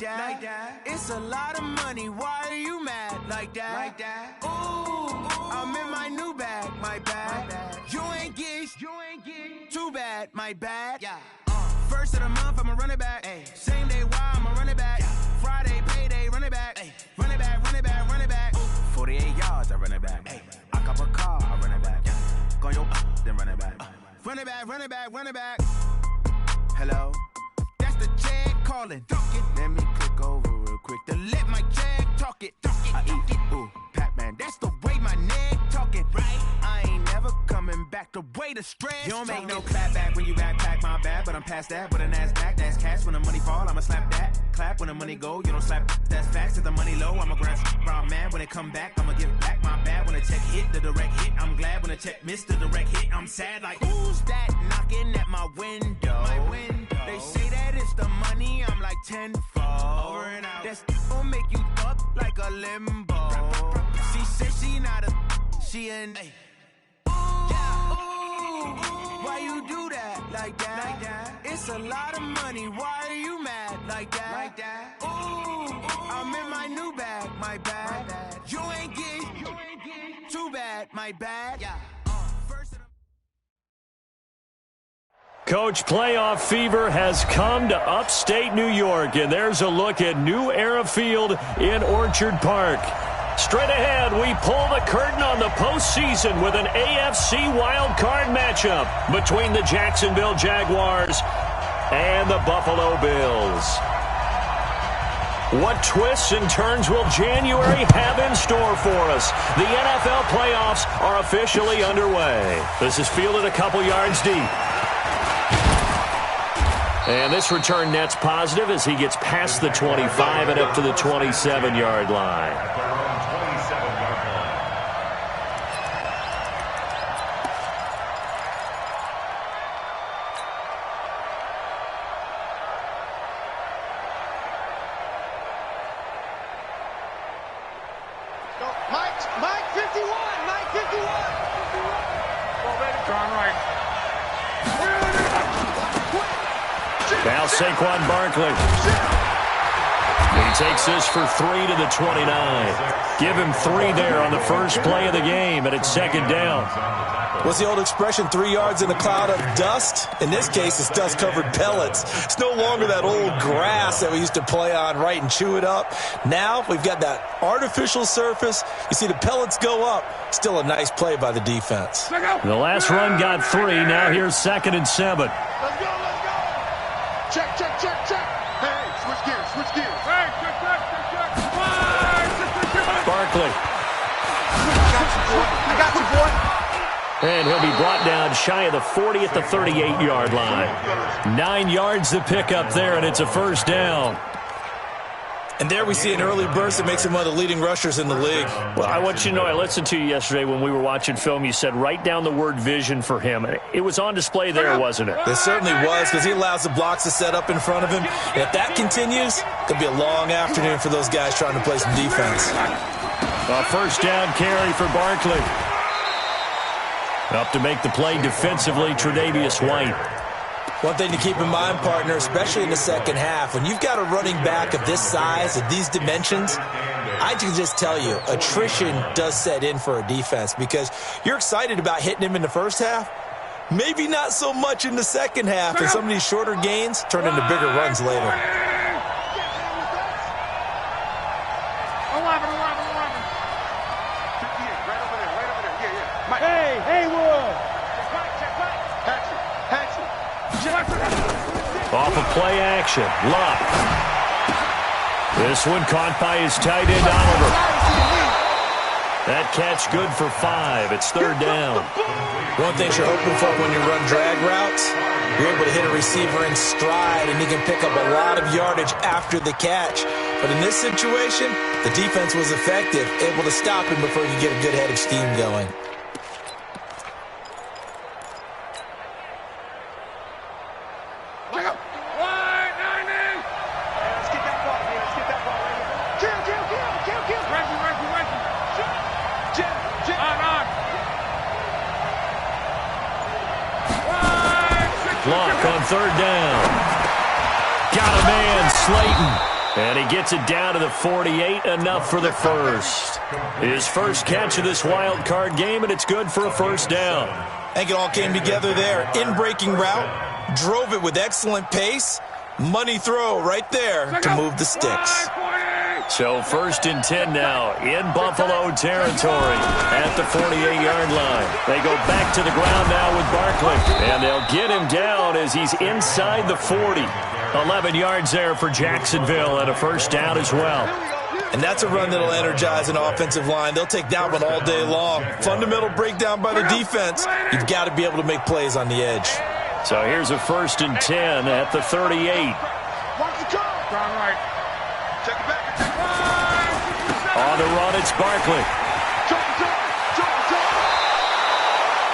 like that. It's a lot of money, why are you mad like that? Ooh, I'm in my new bag, my bad. You ain't get too bad, my bad. First of the month, I'ma run it back. Same day, why I'ma run it back. Friday, payday, run it back. Run it back, run it back, run it back. 48 yards, I run it back. I cop a car, I run it back. Go your then run it back. Run it back, run it back, run it back. Hello? That's the jag calling. Let me click over real quick to let my jag talk it. I eat it. Ooh, Pac-Man, that's the way my neck talking. Right? I ain't never coming back the way the stress. You don't make no clap back when you backpack, my bad, but I'm past that. But an ass back, that's cash. When the money fall, I'ma slap that. Clap when the money go, you don't slap. That's facts. If the money low, I'ma grab brown man. When it come back, I'ma give back my bad. When the check hit, the direct hit. I'm glad when the check missed the direct hit. I'm sad like, who's that knocking at my window? They say that it's the money, I'm like tenfold. Over and out. That's gon' make you up like a limbo. She said she not a, she an. Why you do that like that? It's a lot of money, why are you mad like that? Ooh, I'm in my new bag, my bad. You ain't get too bad, my bad. Coach, playoff fever has come to upstate New York, and there's a look at New Era Field in Orchard Park. Straight ahead, we pull the curtain on the postseason with an AFC wildcard matchup between the Jacksonville Jaguars and the Buffalo Bills. What twists and turns will January have in store for us? The NFL playoffs are officially underway. This is fielded a couple yards deep. And this return net's positive as he gets past the 25 and up to the 27-yard line. Mike 51. Well, baby, turn right. Now Saquon Barkley. He takes this for 3 to the 29. Give him 3 there on the first play of the game, and it's second down. What's the old expression, 3 yards in a cloud of dust? In this case, it's dust-covered pellets. It's no longer that old grass that we used to play on, right, and chew it up. Now we've got that artificial surface. You see the pellets go up. Still a nice play by the defense. The last run got 3. Now here's 2nd and 7. Let's go. Check. Hey, switch gears. Hey, check. Barkley. I got you, boy. And he'll be brought down shy of the 40 at the 38-yard line. 9 yards to pick up there, and it's a first down. And there we see an early burst that makes him one of the leading rushers in the league. Well, I want you to know, I listened to you yesterday when we were watching film. You said write down the word vision for him. It was on display there, wasn't it? It certainly was, because he allows the blocks to set up in front of him. And if that continues, it'll be a long afternoon for those guys trying to play some defense. A first down carry for Barkley. Up to make the play defensively, Tre'Davious White. One thing to keep in mind, partner, especially in the second half, when you've got a running back of this size, of these dimensions, I can just tell you, attrition does set in for a defense because you're excited about hitting him in the first half, maybe not so much in the second half, and some of these shorter gains turn into bigger runs later. 11. Right over there. Yeah. Mike. Hey, Wood. Paxton. Off of play action. Luck. This one caught by his tight end, Oliver. That catch good for 5. It's third down. One thing you're hoping for when you run drag routes, you're able to hit a receiver in stride, and he can pick up a lot of yardage after the catch. But in this situation, the defense was effective, able to stop him before he could get a good head of steam going. Block on third down. Got a man, Slayton. And he gets it down to the 48, enough for the first. His first catch of this wild card game, and it's good for a first down. I think it all came together there. In-breaking route, drove it with excellent pace. Money throw right there to move the sticks. So 1st and 10 now in Buffalo territory at the 48-yard line. They go back to the ground now with Barkley, and they'll get him down as he's inside the 40. 11 yards there for Jacksonville and a first down as well. And that's a run that'll energize an offensive line. They'll take that one all day long. Fundamental breakdown by the defense. You've got to be able to make plays on the edge. So here's a 1st and 10 at the 38. On the run, it's Barkley.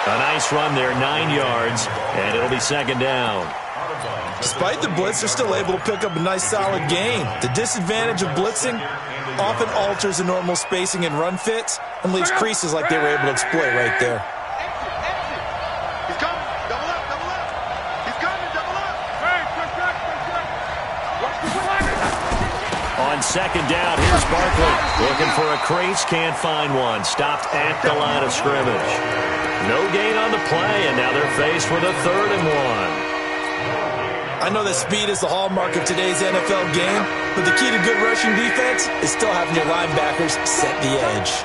A nice run there, 9 yards, and it'll be second down. Despite the blitz, they're still able to pick up a nice, solid gain. The disadvantage of blitzing often alters the normal spacing and run fits and leaves creases like they were able to exploit right there. He's coming. Double up, double up. He's coming, double up. Hey, On second down, here's Barkley. Looking for a crease, can't find one. Stopped at the line of scrimmage. No gain on the play, and now they're faced with a 3rd and 1. I know that speed is the hallmark of today's NFL game, but the key to good rushing defense is still having your linebackers set the edge.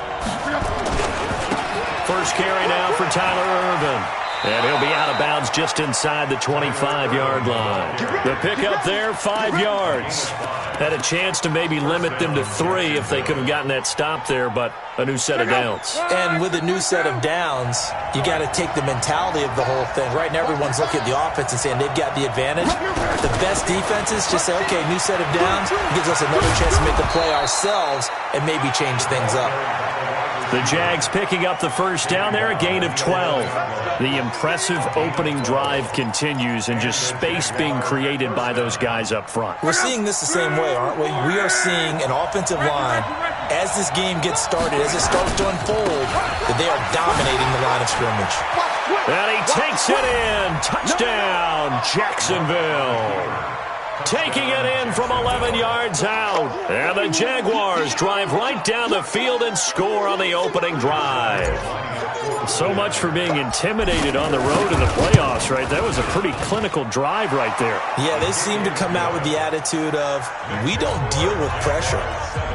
First carry now for Tyler Ervin. And he'll be out of bounds just inside the 25-yard line. The pickup there, 5 yards. Had a chance to maybe limit them to 3 if they could have gotten that stop there, but a new set of downs. And with a new set of downs, you got to take the mentality of the whole thing. Right now, everyone's looking at the offense and saying they've got the advantage. The best defenses just say, okay, new set of downs gives us another chance to make the play ourselves and maybe change things up. The Jags picking up the first down there, a gain of 12. The impressive opening drive continues and just space being created by those guys up front. We're seeing this the same way, aren't we? We are seeing an offensive line, as this game gets started, as it starts to unfold, that they are dominating the line of scrimmage. And he takes it in. Touchdown, Jacksonville. Taking it in from 11 yards out. And the Jaguars drive right down the field and score on the opening drive. So much for being intimidated on the road in the playoffs, right? That was a pretty clinical drive right there. Yeah, they seem to come out with the attitude of, we don't deal with pressure.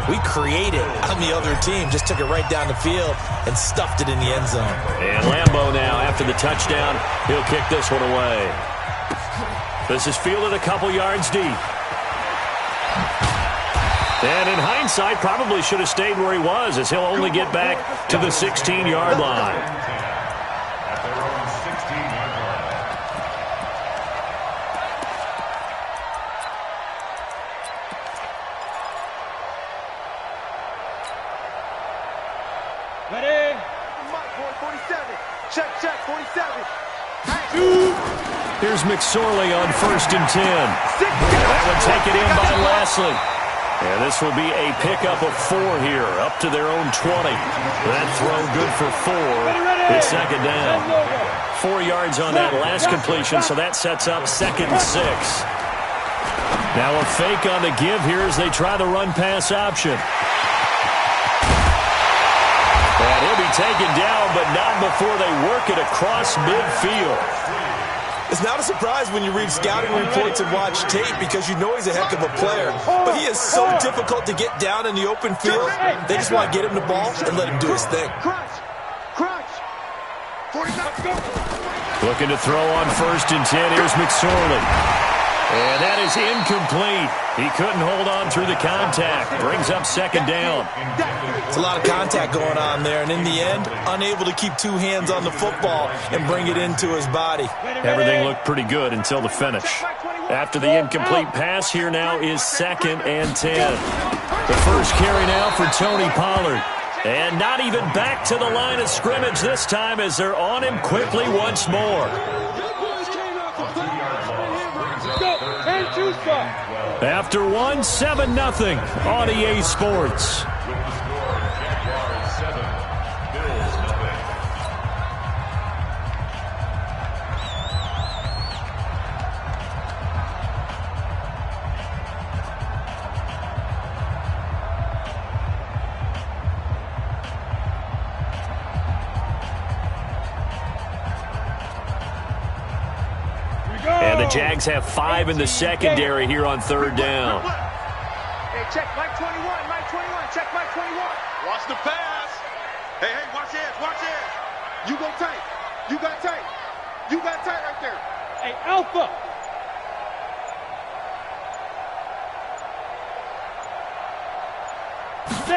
We create it on the other team. Just took it right down the field and stuffed it in the end zone. And Lambeau now, after the touchdown, he'll kick this one away. This is fielded a couple yards deep. And in hindsight, probably should have stayed where he was, as he'll only get back to the 16-yard line. Ready? 47. Check, 47. Here's McSorley on 1st and 10. That would take it in by Lashley. And this will be a pickup of 4 here, up to their own 20. That throw good for 4. It's second down. 4 yards on that last completion, so that sets up 2nd and 6. Now a fake on the give here as they try the run-pass option. And he'll be taken down, but not before they work it across midfield. It's not a surprise when you read scouting reports and watch tape because you know he's a heck of a player. But he is so difficult to get down in the open field. They just want to get him the ball and let him do his thing. Crunch. 49. Looking to throw on 1st and 10. Here's McSorley. And that is incomplete. He couldn't hold on through the contact. Brings up second down. It's a lot of contact going on there, and in the end, unable to keep 2 hands on the football and bring it into his body. Everything looked pretty good until the finish. After the incomplete pass, here now is 2nd and 10. The first carry now for Tony Pollard. And not even back to the line of scrimmage this time as they're on him quickly once more. After 1, 7-0 on EA Sports. Jags have 5 in the secondary here on third down. Hey, check Mike 21, Mike 21, check Mike 21. Watch the pass. Hey, watch edge, watch edge. You go tight. You got tight. You got tight right there. Hey, Alpha.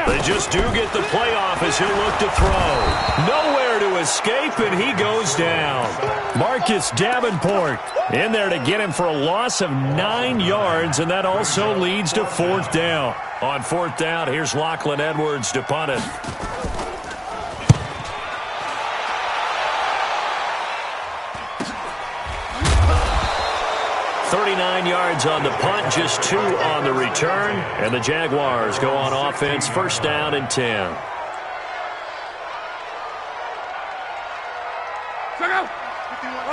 They just do get the playoff as he'll look to throw. Nowhere to escape, and he goes down. Marcus Davenport in there to get him for a loss of 9 yards, and that also leads to fourth down. On fourth down, here's Lachlan Edwards to punt it. 39 yards on the punt, just 2 on the return. And the Jaguars go on offense, first down and 10.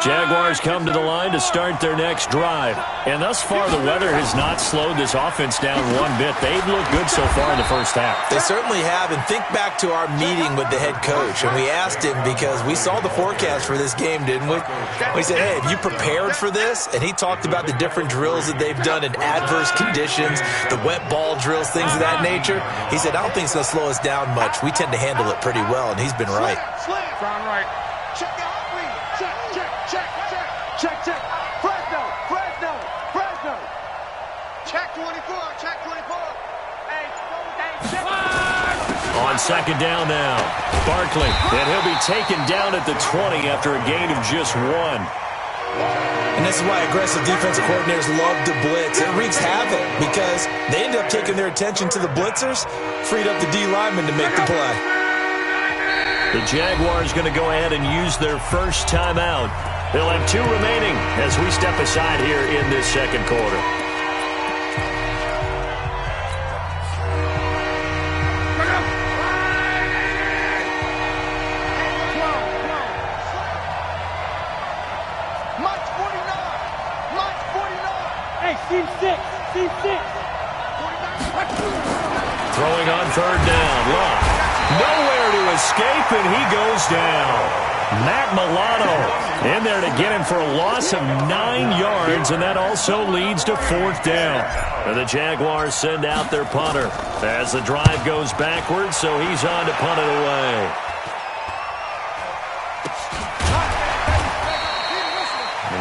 Jaguars come to the line to start their next drive. And thus far, the weather has not slowed this offense down one bit. They've looked good so far in the first half. They certainly have. And think back to our meeting with the head coach. And we asked him, because we saw the forecast for this game, didn't we? We said, hey, have you prepared for this? And he talked about the different drills that they've done in adverse conditions, the wet ball drills, things of that nature. He said, I don't think it's going to slow us down much. We tend to handle it pretty well, and he's been right. Front right. Check out. Check. Fresno. Check 24. Hey, on second down now, Barkley, and he'll be taken down at the 20 after a gain of just 1. And this is why aggressive defensive coordinators love to blitz. It wreaks havoc because they end up taking their attention to the blitzers, freed up the D lineman to make the play. The Jaguars going to go ahead and use their first timeout. They'll have 2 remaining as we step aside here in this second quarter. Hey, C6. Throwing on third down. Locke. Nowhere to escape, and he goes down. Matt Milano in there to get him for a loss of 9 yards, and that also leads to fourth down. And the Jaguars send out their punter as the drive goes backwards, so he's on to punt it away.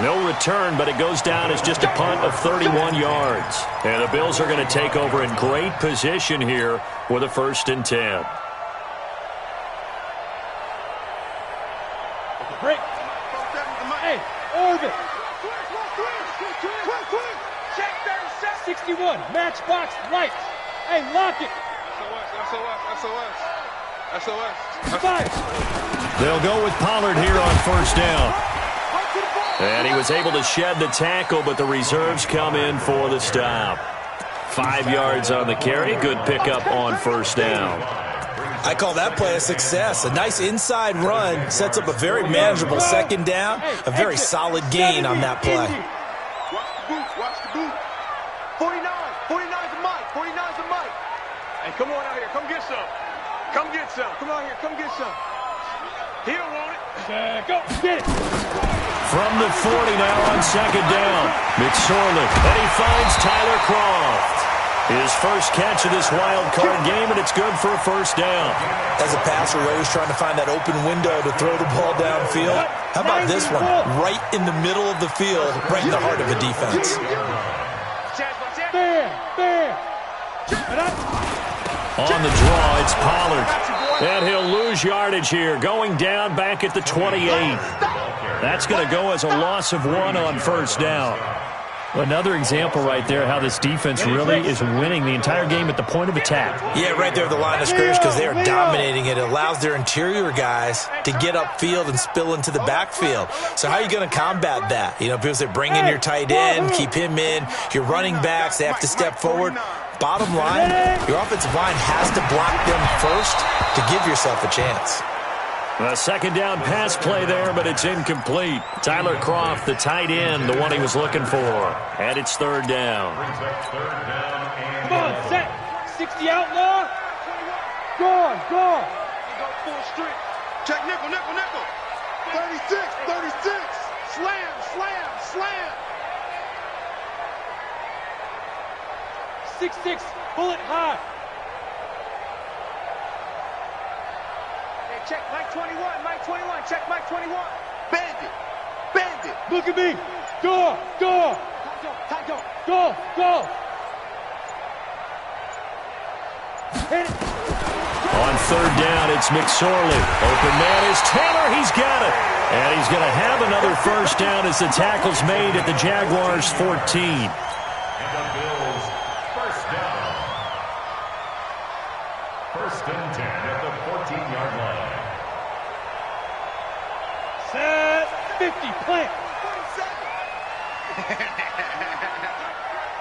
No return, but it goes down as just a punt of 31 yards. And the Bills are going to take over in great position here with a 1st and 10. Break. Hey, orbit. Check 61. Matchbox lights. Hey, lock it. SOS. 5. They'll go with Pollard here on first down. And he was able to shed the tackle, but the reserves come in for the stop. 5 yards on the carry. Good pickup on first down. I call that play a success. A nice inside run sets up a very manageable second down. A very solid gain on that play. Watch the boot. 49's a mic. Hey, come on out here. Come get some. Come on here. Come get some. He don't want it. Go. Get it. From the 40 now on second down. McSorley. And he finds Tyler Croft. His first catch of this wild card game, and it's good for a first down. As a passer, we're always trying to find that open window to throw the ball downfield. How about this one? Right in the middle of the field, right in the heart of the defense. Bam. On the draw, it's Pollard. And he'll lose yardage here, going down back at the 28. That's going to go as a loss of 1 on first down. Another example right there how this defense really is winning the entire game at the point of attack. Yeah, right there at the line of scrimmage because they are dominating it. It allows their interior guys to get upfield and spill into the backfield. So how are you going to combat that? You know, people say bring in your tight end, keep him in. Your running backs, they have to step forward. Bottom line, your offensive line has to block them first to give yourself a chance. A second down pass play there, but it's incomplete. Tyler Croft, the tight end, the one he was looking for. And it's third down. Come on, set. 60 outlaw. Gone. Full street. Check nickel. 36. Slam. 6'6", bullet high. Hey, check Mike 21, Mike 21, check Mike 21. Bandit, bandit. Look at me. Go, go. Go, go. Hit it. On third down, it's McSorley. Open man is Taylor. He's got it. And he's going to have another first down as the tackle's made at the Jaguars' 14. And the Bills' first down. First and 10 at the 14-yard line. Set 50, plant.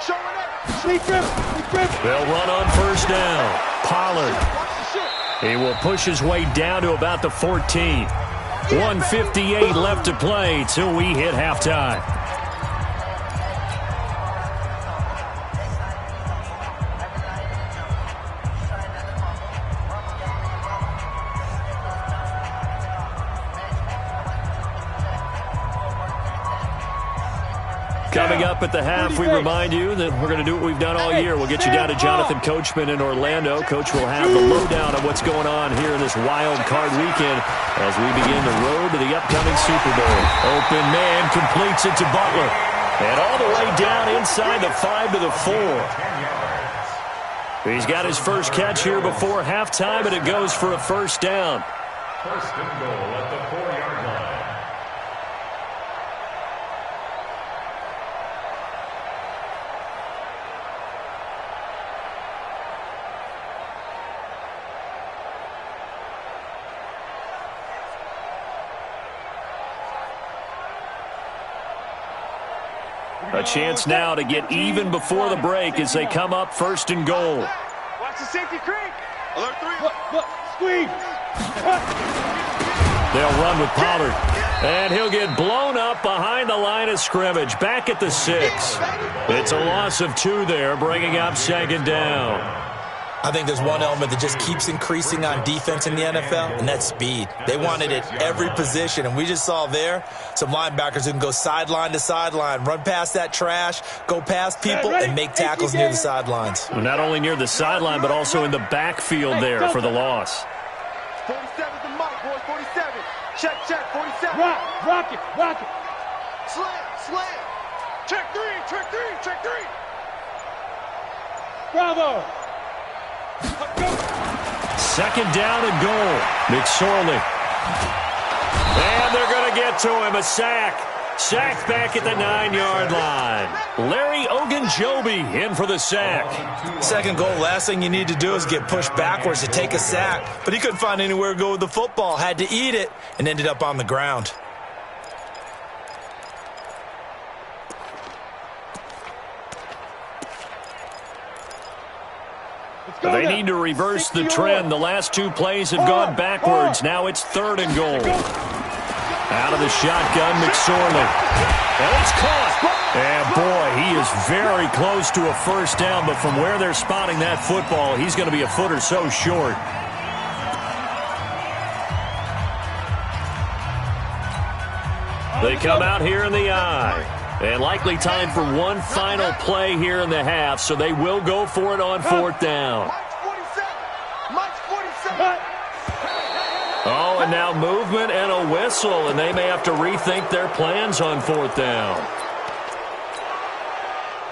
Showing up. Sleep dribble. They'll run on first down. Pollard. He will push his way down to about the 14. 1:58 left to play till we hit halftime. Coming up at the half, we remind you that we're going to do what we've done all year. We'll get you down to Jonathan Coachman in Orlando. Coach will have the lowdown of what's going on here in this wild card weekend as we begin the road to the upcoming Super Bowl. Open man completes it to Butler. And all the way down inside the 5 to the 4. He's got his first catch here before halftime, and it goes for a first down. First and goal at the 4-yard line. A chance now to get even before the break as they come up first and goal. Watch the safety creek. Alert 3. Look, squeeze. They'll run with Pollard. And he'll get blown up behind the line of scrimmage. Back at the 6. It's a loss of 2 there, bringing up second down. I think there's one element that just keeps increasing on defense in the NFL, and that's speed. They want it at every position, and we just saw there some linebackers who can go sideline to sideline, run past that trash, go past people, and make tackles near the sidelines. Well, not only near the sideline, but also in the backfield there for the loss. 47's the mic, boys, 47. Check, 47. Rock it. Slam. Check 3. Bravo. Second down and goal. McSorley. And they're going to get to him. A sack. Sacked back at the 9-yard line. Larry Ogunjobi in for the sack. Second goal, last thing you need to do is get pushed backwards to take a sack. But he couldn't find anywhere to go with the football. Had to eat it and ended up on the ground. They need to reverse the trend. The last 2 plays have gone backwards. Now it's third and goal. Out of the shotgun, McSorley. And it's caught. And boy, he is very close to a first down, but from where they're spotting that football, he's going to be a foot or so short. They come out here in the eye. And likely time for one final play here in the half, so they will go for it on fourth down. Mike's 47. Oh, and now movement and a whistle, and they may have to rethink their plans on fourth down.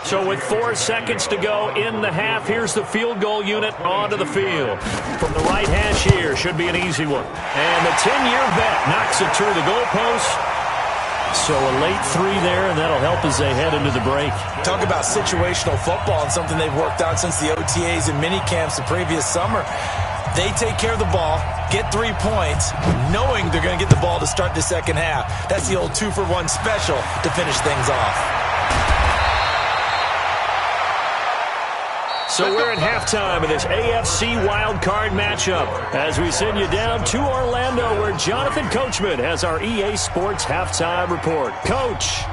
So with 4 seconds to go in the half, here's the field goal unit onto the field. From the right hash here, should be an easy one. And the 10-year vet knocks it through the goalpost. So a late 3 there, and that'll help as they head into the break. Talk about situational football and something they've worked on since the OTAs and mini camps the previous summer. They take care of the ball, get 3 points, knowing they're going to get the ball to start the second half. That's the old 2-for-1 special to finish things off. So we're at halftime of this AFC wildcard matchup as we send you down to Orlando where Jonathan Coachman has our EA Sports halftime report. Coach.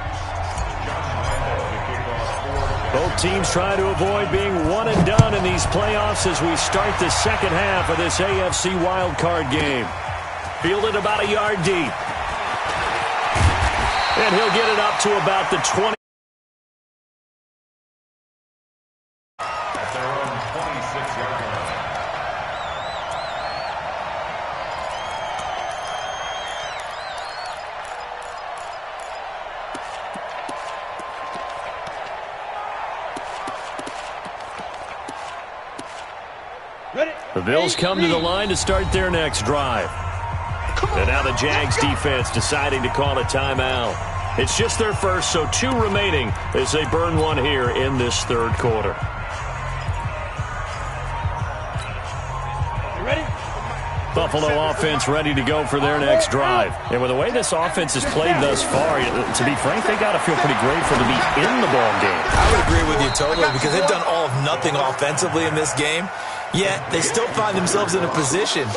Both teams try to avoid being one and done in these playoffs as we start the second half of this AFC wildcard game. Fielded about a yard deep. And he'll get it up to about the 20. The Bills come to the line to start their next drive. And now the Jags defense deciding to call a timeout. It's just their first, so 2 remaining as they burn one here in this third quarter. You ready? Buffalo offense ready to go for their next drive. And with the way this offense has played thus far, to be frank, they got to feel pretty grateful to be in the ball game. I would agree with you totally because they've done all of nothing offensively in this game, yet they still find themselves in a position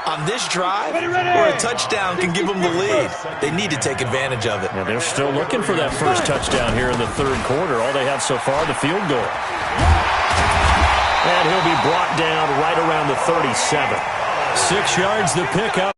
on this drive where a touchdown can give them the lead. They need to take advantage of it. And they're still looking for that first touchdown here in the third quarter. All they have so far, the field goal. And he'll be brought down right around the 37. 6 yards the pickup.